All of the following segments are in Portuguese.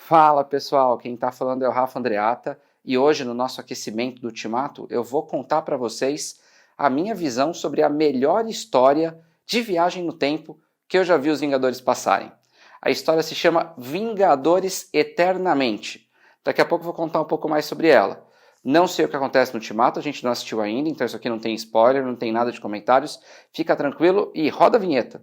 Fala pessoal, quem está falando é o Rafa Andreatta e hoje no nosso aquecimento do Ultimato eu vou contar para vocês a minha visão sobre a melhor história de viagem no tempo que eu já vi os Vingadores passarem. A história se chama Vingadores Eternamente. Daqui a pouco eu vou contar um pouco mais sobre ela. Não sei o que acontece no Ultimato, a gente não assistiu ainda, então isso aqui não tem spoiler, não tem nada de comentários. Fica tranquilo e roda a vinheta.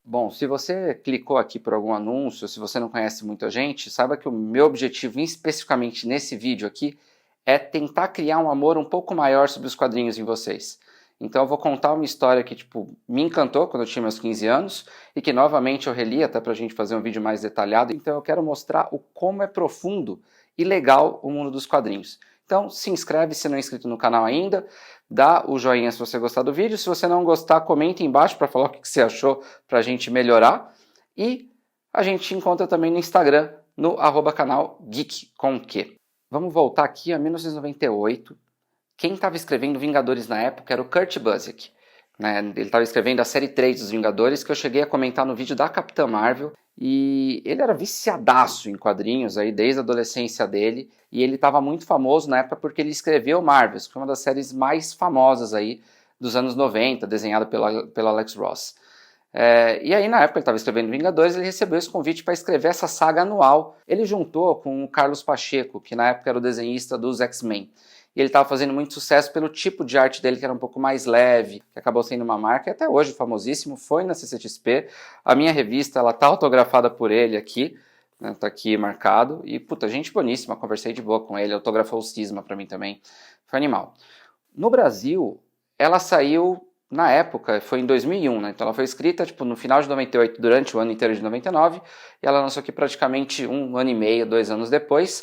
Bom, se você clicou aqui por algum anúncio, se você não conhece muita gente, saiba que o meu objetivo especificamente nesse vídeo aqui é tentar criar um amor um pouco maior sobre os quadrinhos em vocês. Então eu vou contar uma história que me encantou quando eu tinha meus 15 anos e que novamente eu reli até pra gente fazer um vídeo mais detalhado. Então eu quero mostrar o como é profundo e legal o mundo dos quadrinhos. Então se inscreve se não é inscrito no canal ainda, dá o joinha se você gostar do vídeo, se você não gostar, comenta embaixo para falar o que você achou para a gente melhorar. E a gente te encontra também no Instagram, no @canal Geek com Q. Vamos voltar aqui a 1998. Quem estava escrevendo Vingadores na época era o Kurt Busiek. Ele estava escrevendo a série 3 dos Vingadores, que eu cheguei a comentar no vídeo da Capitã Marvel. E ele era viciadaço em quadrinhos aí desde a adolescência dele. E ele estava muito famoso na época porque ele escreveu Marvels, que foi uma das séries mais famosas aí dos anos 90, desenhada pelo Alex Ross. E aí na época ele estava escrevendo Vingadores, ele recebeu esse convite para escrever essa saga anual. Ele juntou com o Carlos Pacheco, que na época era o desenhista dos X-Men. E ele estava fazendo muito sucesso pelo tipo de arte dele, que era um pouco mais leve, que acabou sendo uma marca, e até hoje famosíssimo, foi na CCXP. A minha revista, ela tá autografada por ele aqui, né, tá aqui marcado, e puta, gente boníssima, conversei de boa com ele, autografou o Cisma pra mim também, foi animal. No Brasil, ela saiu, na época, foi em 2001, né, então ela foi escrita no final de 98, durante o ano inteiro de 99, e ela lançou aqui praticamente um ano e meio, 2 anos depois,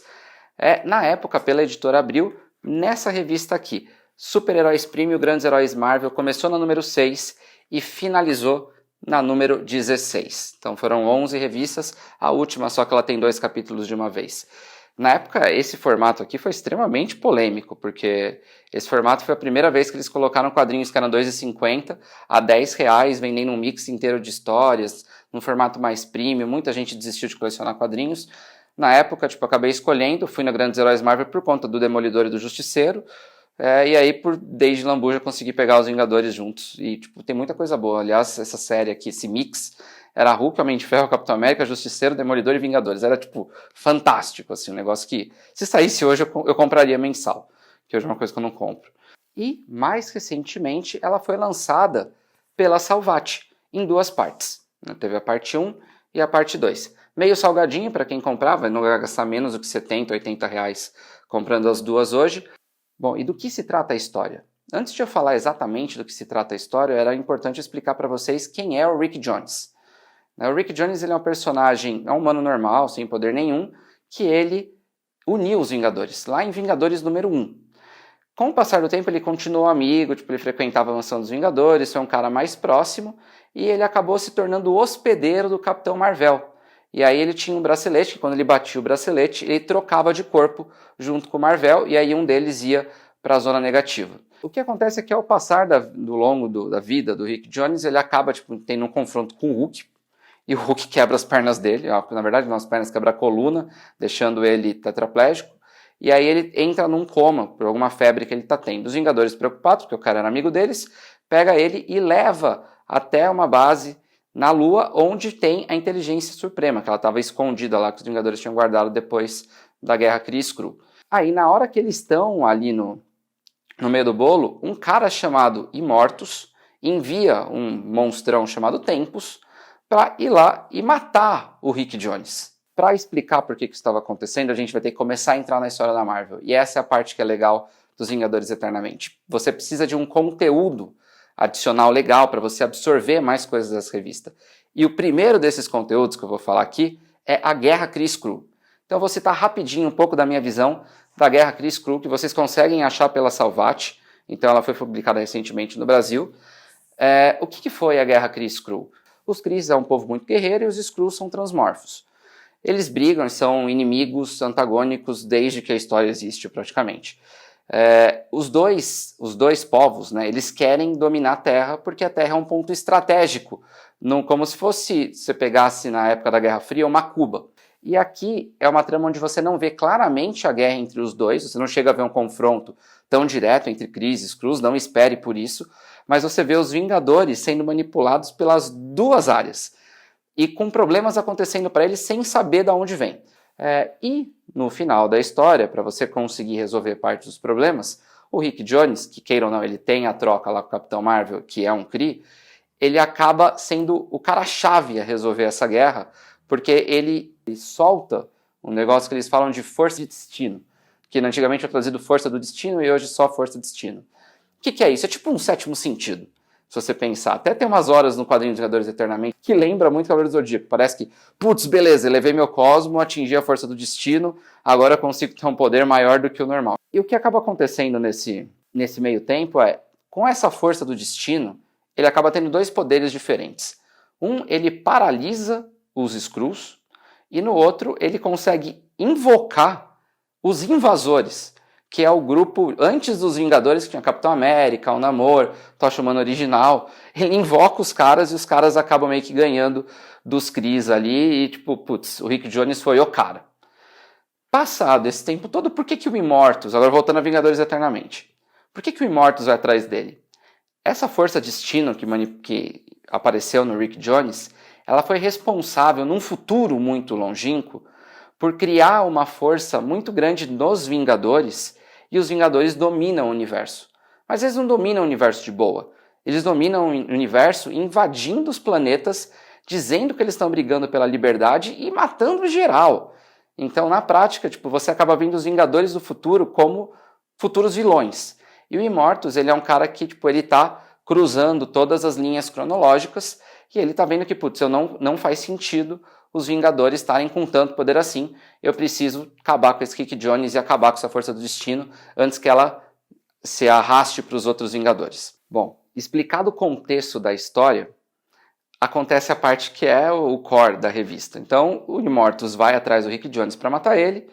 na época, pela editora Abril. Nessa revista aqui, Super-Heróis Premium, Grandes Heróis Marvel, começou na número 6 e finalizou na número 16. Então foram 11 revistas, a última só que ela tem 2 capítulos de uma vez. Na época, esse formato aqui foi extremamente polêmico, porque esse formato foi a primeira vez que eles colocaram quadrinhos que eram R$2,50 a R$10, vendendo um mix inteiro de histórias, num formato mais premium. Muita gente desistiu de colecionar quadrinhos. Na época, acabei escolhendo, fui na Grandes Heróis Marvel por conta do Demolidor e do Justiceiro, e aí por desde Lambuja consegui pegar os Vingadores juntos, e tem muita coisa boa. Aliás, essa série aqui, esse mix, era Hulk, Homem de Ferro, Capitão América, Justiceiro, Demolidor e Vingadores, era fantástico, assim, um negócio que se saísse hoje eu compraria mensal, que hoje é uma coisa que eu não compro. E, mais recentemente, ela foi lançada pela Salvat, em 2 partes, né? Teve a parte 1 e a parte 2. Meio salgadinho para quem comprava, não vai gastar menos do que R$70, R$80 comprando as 2 hoje. Bom, e do que se trata a história? Antes de eu falar exatamente do que se trata a história, era importante explicar para vocês quem é o Rick Jones. O Rick Jones, ele é um personagem, é um humano normal, sem poder nenhum, que ele uniu os Vingadores, lá em Vingadores número 1. Com o passar do tempo, ele continuou amigo, ele frequentava a mansão dos Vingadores, foi um cara mais próximo, e ele acabou se tornando o hospedeiro do Capitão Marvel. E aí ele tinha um bracelete, que quando ele batia o bracelete, ele trocava de corpo junto com o Marvel, e aí um deles ia para a zona negativa. O que acontece é que ao passar do longo da vida do Rick Jones, ele acaba tendo um confronto com o Hulk, e o Hulk quebra as pernas dele, na verdade não as pernas, quebra a coluna, deixando ele tetraplégico, e aí ele entra num coma por alguma febre que ele está tendo. Os Vingadores preocupados, porque o cara era amigo deles, pega ele e leva até uma base na Lua, onde tem a Inteligência Suprema, que ela estava escondida lá, que os Vingadores tinham guardado depois da Guerra Kree-Skrull. Aí, na hora que eles estão ali no meio do bolo, um cara chamado Immortus envia um monstrão chamado Tempus para ir lá e matar o Rick Jones. Para explicar por que isso estava acontecendo, a gente vai ter que começar a entrar na história da Marvel. E essa é a parte que é legal dos Vingadores Eternamente. Você precisa de um conteúdo adicional legal para você absorver mais coisas das revistas. E o primeiro desses conteúdos que eu vou falar aqui é a Guerra Kree-Skrull. Então eu vou citar rapidinho um pouco da minha visão da Guerra Kree-Skrull, que vocês conseguem achar pela Salvat. Então ela foi publicada recentemente no Brasil. O que foi a Guerra Kree-Skrull? Os Krees é um povo muito guerreiro e os Skrulls são transmorfos. eles brigam, são inimigos antagônicos desde que a história existe praticamente. Os dois povos, né, eles querem dominar a Terra porque a Terra é um ponto estratégico, como se fosse, se você pegasse na época da Guerra Fria, uma Cuba. E aqui é uma trama onde você não vê claramente a guerra entre os dois, você não chega a ver um confronto tão direto entre Kree e Skrulls, não espere por isso, mas você vê os Vingadores sendo manipulados pelas duas áreas e com problemas acontecendo para eles sem saber de onde vem. E no final da história, para você conseguir resolver parte dos problemas, o Rick Jones, que queira ou não, ele tem a troca lá com o Capitão Marvel, que é um Kree, ele acaba sendo o cara-chave a resolver essa guerra, porque ele solta um negócio que eles falam de força de destino, que antigamente é traduzido força do destino e hoje só força do destino. O que é isso? É tipo um sétimo sentido, se você pensar. Até tem umas horas no quadrinho de Vingadores Eternamente que lembra muito Cavaleiro do Zodíaco. Parece que, putz, beleza, elevei meu cosmo, atingi a força do destino, agora eu consigo ter um poder maior do que o normal. E o que acaba acontecendo nesse meio tempo com essa força do destino, ele acaba tendo dois poderes diferentes. Um, ele paralisa os Skrulls, e no outro ele consegue invocar os invasores, que é o grupo antes dos Vingadores, que tinha Capitão América, o Namor, Tocha Humana original. Ele invoca os caras e os caras acabam meio que ganhando dos Krees ali e tipo, putz, o Rick Jones foi o cara. Passado esse tempo todo, por que o Immortus, agora voltando a Vingadores Eternamente, por que o Immortus vai atrás dele? Essa força destino que apareceu no Rick Jones, ela foi responsável num futuro muito longínquo por criar uma força muito grande nos Vingadores, e os Vingadores dominam o universo. Mas eles não dominam o universo de boa. Eles dominam o universo invadindo os planetas, dizendo que eles estão brigando pela liberdade e matando geral. Então, na prática, você acaba vendo os Vingadores do futuro como futuros vilões. E o Immortus, ele é um cara que ele tá cruzando todas as linhas cronológicas e ele tá vendo que, não faz sentido os Vingadores estarem com tanto poder assim. Eu preciso acabar com esse Rick Jones e acabar com essa força do destino antes que ela se arraste para os outros Vingadores. Bom, explicado o contexto da história, acontece a parte que é o core da revista. Então, o Immortus vai atrás do Rick Jones para matar ele.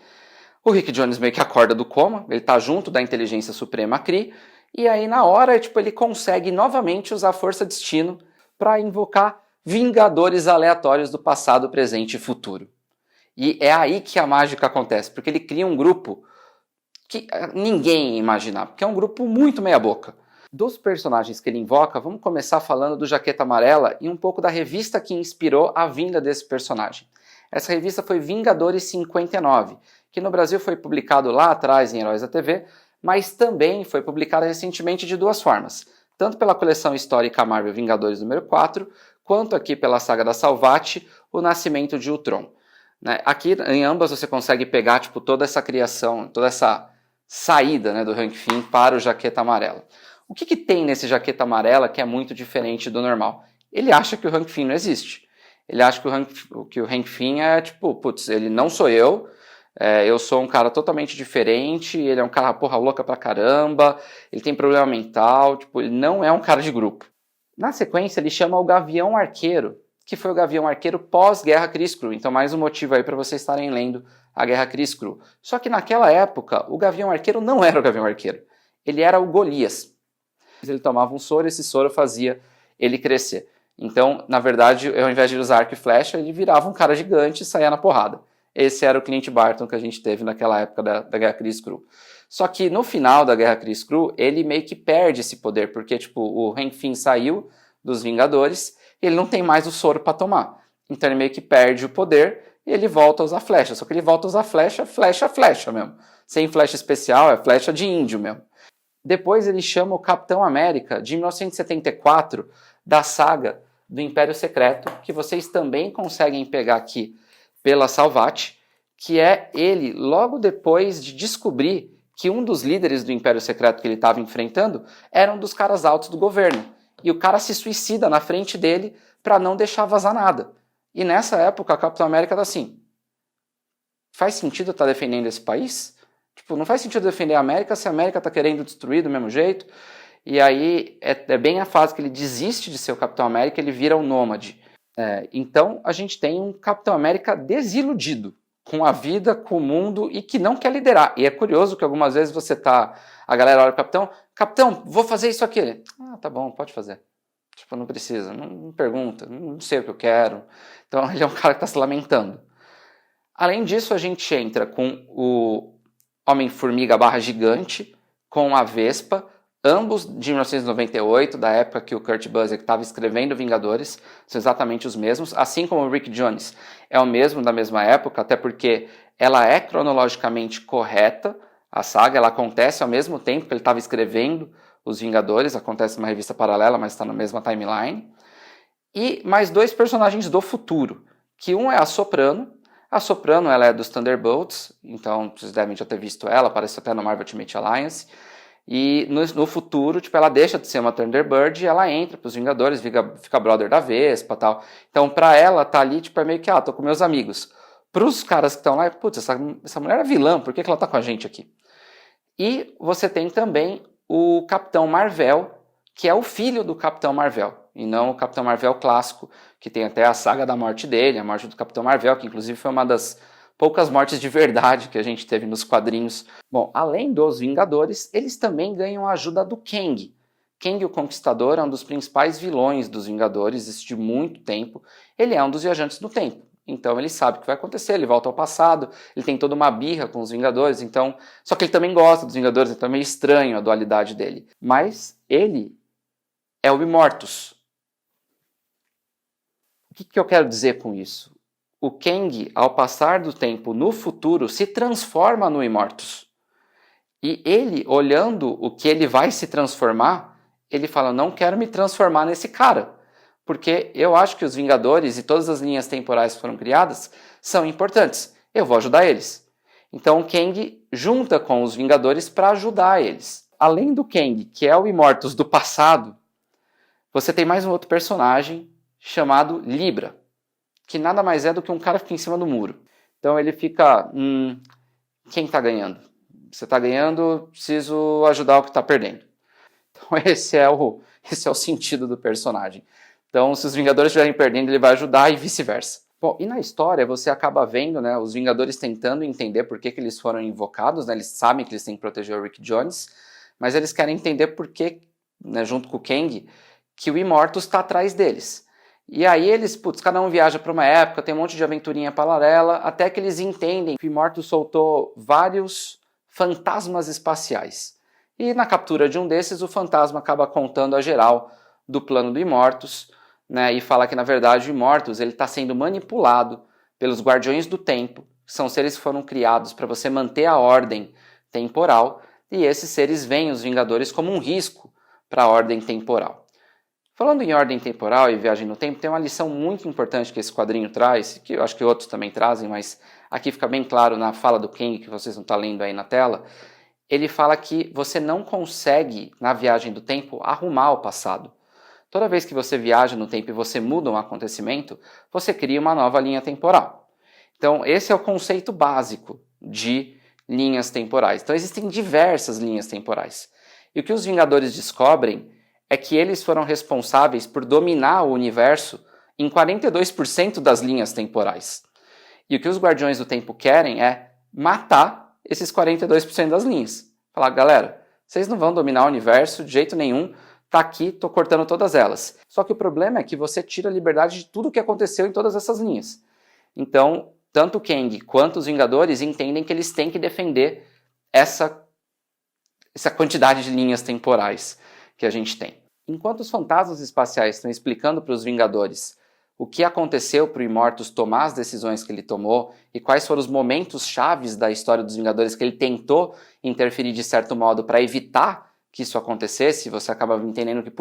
O Rick Jones meio que acorda do coma, ele tá junto da inteligência suprema Kree, e aí na hora, ele consegue novamente usar a força destino para invocar Vingadores aleatórios do passado, presente e futuro. E é aí que a mágica acontece, porque ele cria um grupo que ninguém ia imaginar, porque é um grupo muito meia boca. Dos personagens que ele invoca, vamos começar falando do Jaqueta Amarela e um pouco da revista que inspirou a vinda desse personagem. Essa revista foi Vingadores 59, que no Brasil foi publicado lá atrás em Heróis da TV, mas também foi publicada recentemente de duas formas, tanto pela coleção histórica Marvel Vingadores número 4, quanto aqui pela saga da Salvati, O Nascimento de Ultron. Aqui em ambas você consegue pegar toda essa criação, toda essa saída do Hank Pym para o Jaqueta Amarela. O que tem nesse Jaqueta Amarela que é muito diferente do normal? Ele acha que o Hank Pym não existe. Ele acha que o Hank Pym é ele não sou eu sou um cara totalmente diferente, ele é um cara porra louca pra caramba, ele tem problema mental, ele não é um cara de grupo. Na sequência ele chama o Gavião Arqueiro, que foi o Gavião Arqueiro pós-Guerra Kree-Skrull, então mais um motivo aí para vocês estarem lendo a Guerra Kree-Skrull. Só que naquela época o Gavião Arqueiro não era o Gavião Arqueiro, ele era o Golias. Ele tomava um soro e esse soro fazia ele crescer. Então, na verdade, ao invés de usar arco e flecha, ele virava um cara gigante e saía na porrada. Esse era o Clint Barton que a gente teve naquela época da Guerra Kree-Skrull. Só que no final da Guerra Kree-Skrull, ele meio que perde esse poder, porque o Hank Pym saiu dos Vingadores e ele não tem mais o soro para tomar. Então ele meio que perde o poder e ele volta a usar flecha. Só que ele volta a usar flecha mesmo. Sem flecha especial, é flecha de índio mesmo. Depois ele chama o Capitão América, de 1974, da saga do Império Secreto, que vocês também conseguem pegar aqui pela Salvati, que é ele logo depois de descobrir que um dos líderes do Império Secreto que ele estava enfrentando era um dos caras altos do governo. E o cara se suicida na frente dele para não deixar vazar nada. E nessa época, a Capitão América tá assim, faz sentido eu estar defendendo esse país? Não faz sentido defender a América se a América tá querendo destruir do mesmo jeito. E aí é bem a fase que ele desiste de ser o Capitão América, ele vira um nômade. Então a gente tem um Capitão América desiludido com a vida, com o mundo e que não quer liderar. E é curioso que algumas vezes a galera olha pro Capitão, vou fazer isso aqui. Ele, tá bom, pode fazer. Tipo, não precisa, não pergunta, não sei o que eu quero. Então ele é um cara que está se lamentando. Além disso, a gente entra com o Homem-Formiga /Gigante, com a Vespa, ambos de 1998, da época que o Kurt Busiek estava escrevendo Vingadores, são exatamente os mesmos, assim como o Rick Jones é o mesmo da mesma época, até porque ela é cronologicamente correta, a saga ela acontece ao mesmo tempo que ele estava escrevendo os Vingadores, acontece numa revista paralela, mas está na mesma timeline, e mais dois personagens do futuro, que um é a Soprano ela é dos Thunderbolts, então vocês devem já ter visto ela, aparece até no Marvel Ultimate Alliance, e no futuro, tipo, ela deixa de ser uma Thunderbird e ela entra pros Vingadores, fica brother da Vespa e tal. Então, pra ela, tá ali, tipo, é meio que, tô com meus amigos. Pros caras que estão lá, putz, essa mulher é vilã, por que ela tá com a gente aqui? E você tem também o Capitão Marvel, que é o filho do Capitão Marvel, e não o Capitão Marvel clássico, que tem até a saga da morte dele, a morte do Capitão Marvel, que inclusive foi uma das poucas mortes de verdade que a gente teve nos quadrinhos. Bom, além dos Vingadores, eles também ganham a ajuda do Kang. Kang, o Conquistador, é um dos principais vilões dos Vingadores, isso de muito tempo. Ele é um dos viajantes do tempo. Então ele sabe o que vai acontecer, ele volta ao passado, ele tem toda uma birra com os Vingadores, então... Só que ele também gosta dos Vingadores, então é meio estranho a dualidade dele. Mas ele é o Immortus. O que eu quero dizer com isso? O Kang, ao passar do tempo no futuro, se transforma no Immortus. E ele, olhando o que ele vai se transformar, ele fala, não quero me transformar nesse cara. Porque eu acho que os Vingadores e todas as linhas temporais que foram criadas são importantes. Eu vou ajudar eles. Então o Kang junta com os Vingadores para ajudar eles. Além do Kang, que é o Immortus do passado, você tem mais um outro personagem chamado Libra, que nada mais é do que um cara que fica em cima do muro. Então ele fica, quem está ganhando? Você está ganhando, preciso ajudar o que está perdendo. Então esse é o sentido do personagem. Então se os Vingadores estiverem perdendo, ele vai ajudar e vice-versa. Bom, e na história você acaba vendo, né, os Vingadores tentando entender por que eles foram invocados, né, eles sabem que eles têm que proteger o Rick Jones, mas eles querem entender por que, né, junto com o Kang, que o Immortus está atrás deles. E aí eles, cada um viaja para uma época, tem um monte de aventurinha paralela, até que eles entendem que o Immortus soltou vários fantasmas espaciais. E na captura de um desses, o fantasma acaba contando a geral do plano do Immortus, né, e fala que na verdade o Immortus está sendo manipulado pelos Guardiões do Tempo, que são seres que foram criados para você manter a ordem temporal, e esses seres veem os Vingadores como um risco para a ordem temporal. Falando em ordem temporal e viagem no tempo, tem uma lição muito importante que esse quadrinho traz, que eu acho que outros também trazem, mas aqui fica bem claro na fala do Kang, que vocês não estão lendo aí na tela. Ele fala que você não consegue, na viagem do tempo, arrumar o passado. Toda vez que você viaja no tempo e você muda um acontecimento, você cria uma nova linha temporal. Então, esse é o conceito básico de linhas temporais. Então, existem diversas linhas temporais. E o que os Vingadores descobrem é que eles foram responsáveis por dominar o universo em 42% das linhas temporais. E o que os Guardiões do Tempo querem é matar esses 42% das linhas. Falar, galera, vocês não vão dominar o universo de jeito nenhum, tá aqui, tô cortando todas elas. Só que o problema é que você tira a liberdade de tudo o que aconteceu em todas essas linhas. Então, tanto o Kang quanto os Vingadores entendem que eles têm que defender essa quantidade de linhas temporais que a gente tem. Enquanto os fantasmas espaciais estão explicando para os Vingadores o que aconteceu para o Immortus tomar as decisões que ele tomou e quais foram os momentos chaves da história dos Vingadores que ele tentou interferir de certo modo para evitar que isso acontecesse, você acaba entendendo que,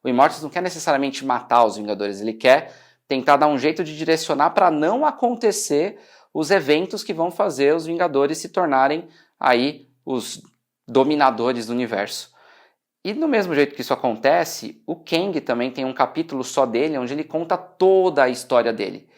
o Immortus não quer necessariamente matar os Vingadores, ele quer tentar dar um jeito de direcionar para não acontecer os eventos que vão fazer os Vingadores se tornarem aí os dominadores do universo. E do mesmo jeito que isso acontece, o Kang também tem um capítulo só dele, onde ele conta toda a história dele.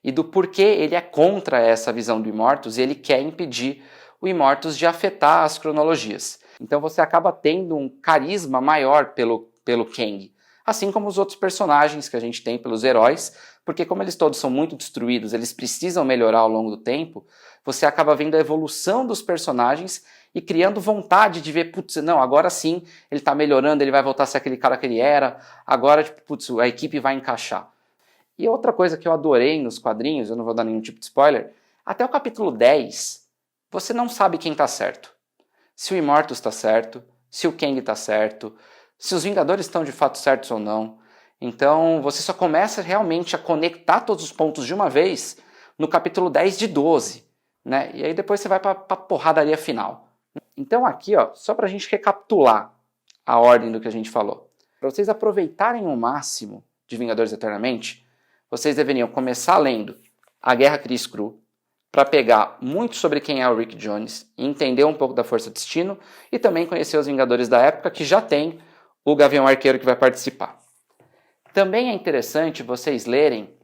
E do porquê ele é contra essa visão do Immortus e ele quer impedir o Immortus de afetar as cronologias. Então você acaba tendo um carisma maior pelo Kang. Assim como os outros personagens que a gente tem pelos heróis, porque como eles todos são muito destruídos, eles precisam melhorar ao longo do tempo, você acaba vendo a evolução dos personagens e criando vontade de ver, putz, não, agora sim ele tá melhorando, ele vai voltar a ser aquele cara que ele era, agora, tipo, putz, a equipe vai encaixar. E outra coisa que eu adorei nos quadrinhos, eu não vou dar nenhum tipo de spoiler, até o capítulo 10, você não sabe quem tá certo. Se o Immortus tá certo, se o Kang tá certo, se os Vingadores estão de fato certos ou não. Então você só começa realmente a conectar todos os pontos de uma vez no capítulo 10 de 12. Né? E aí depois você vai para a porradaria final. Então aqui, ó, só para a gente recapitular a ordem do que a gente falou. Para vocês aproveitarem o máximo de Vingadores Eternamente, vocês deveriam começar lendo A Guerra Kree-Skrull, para pegar muito sobre quem é o Rick Jones, entender um pouco da Força Destino e também conhecer os Vingadores da época, que já tem o Gavião Arqueiro que vai participar. Também é interessante vocês lerem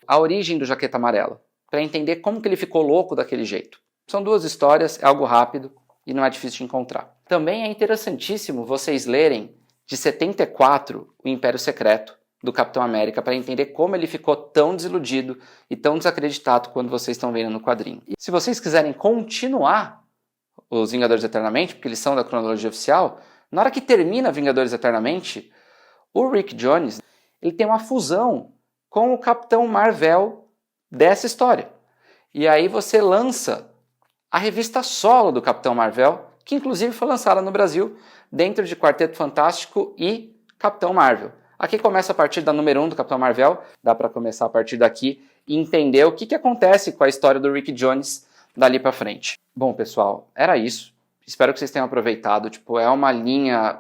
a origem do Jaqueta Amarela, para entender como que ele ficou louco daquele jeito. São duas histórias, é algo rápido e não é difícil de encontrar. Também é interessantíssimo vocês lerem de 74 o Império Secreto, do Capitão América, para entender como ele ficou tão desiludido e tão desacreditado quando vocês estão vendo no quadrinho. E se vocês quiserem continuar os Vingadores Eternamente, porque eles são da cronologia oficial, na hora que termina Vingadores Eternamente, o Rick Jones ele tem uma fusão com o Capitão Marvel dessa história. E aí você lança a revista solo do Capitão Marvel, que inclusive foi lançada no Brasil, dentro de Quarteto Fantástico e Capitão Marvel. Aqui começa a partir da número 1 do Capitão Marvel, dá para começar a partir daqui e entender o que acontece com a história do Rick Jones dali para frente. Bom, pessoal, era isso. Espero que vocês tenham aproveitado. Tipo, é uma linha...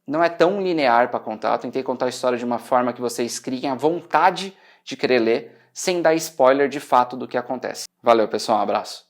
não é tão linear para contar. Eu tentei contar a história de uma forma que vocês criem a vontade de querer ler, sem dar spoiler de fato do que acontece. Valeu, pessoal. Um abraço.